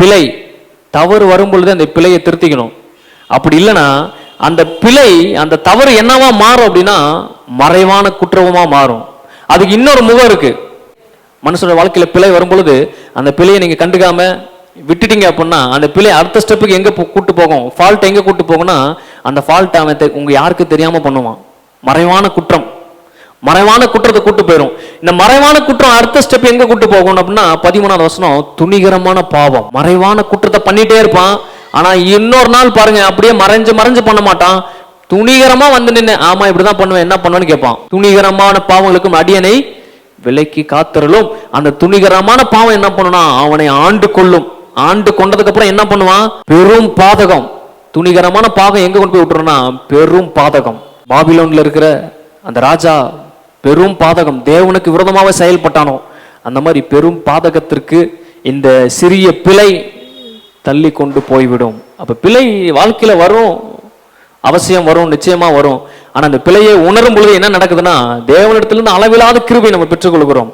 பிழை தவறு வரும் பொழுது அந்த பிழையை திருத்திக்கணும். அப்படி இல்லைன்னா அந்த பிழை அந்த தவறு என்னவா மாறும் அப்படின்னா மறைவான குற்றமா மாறும். அதுக்கு இன்னொரு முகம் இருக்கு. மனுஷனோட வாழ்க்கையில பிழை வரும் பொழுது அந்த பிழையை நீங்க கண்டுக்காம விட்டுட்டீங்க அப்படின்னா அந்த பிழை அடுத்த ஸ்டெப்புக்கு எங்க கூட்டு போகும், ஃபால்ட் எங்க கூட்டு போகும்னா அந்த ஃபால்ட் அவன் உங்க யாருக்கு தெரியாம பண்ணுவான். மறைவான குற்றம், மறைவான குற்றத்தை கூட்டு போயிடும். இந்த மறைவான குற்றம் அடுத்த ஸ்டெப் எங்க கூட்டு போகும் அப்படின்னா 13வது வசனம், துணிகரமான பாவம். மறைவான குற்றத்தை பண்ணிட்டே இருப்பான். ஆனா இன்னொரு நாள் பாருங்க, அப்படியே மறைஞ்சு மறைஞ்சு பண்ண மாட்டான். துணிகரமா வந்து நின்று ஆமா இப்படிதான் பண்ணுவேன், என்ன பண்ணுவேன்னு கேட்பான். துணிகரமான பாவங்களுக்கும் அடியனை விலைக்கு காத்திரலும். அந்த துணிகரமான பாவம் என்ன பண்ணுனா அவனை ஆண்டு கொள்ளும். ஆண்டு கொண்டதுக்கு அப்புறம் என்ன பண்ணுவான், பெரும் பாதகம். துணிகரமான பாகம் எங்க கொண்டு போய் விட்டுறோம்னா பெரும் பாதகம். பாபிலோன்ல இருக்கிற அந்த ராஜா பெரும் பாதகம், தேவனுக்கு விரோதமாக செயல்பட்டானோ அந்த மாதிரி பெரும் பாதகத்திற்கு இந்த சிறிய பிழை தள்ளி கொண்டு போய்விடும். அப்ப பிழை வாழ்க்கையில வரும், அவசியம் வரும், நிச்சயமா வரும். ஆனா அந்த பிழையை உணரும் பொழுது என்ன நடக்குதுன்னா தேவனிடத்திலிருந்து அளவில்லாத கிருபை நம்ம பெற்றுக்கொள்கிறோம்.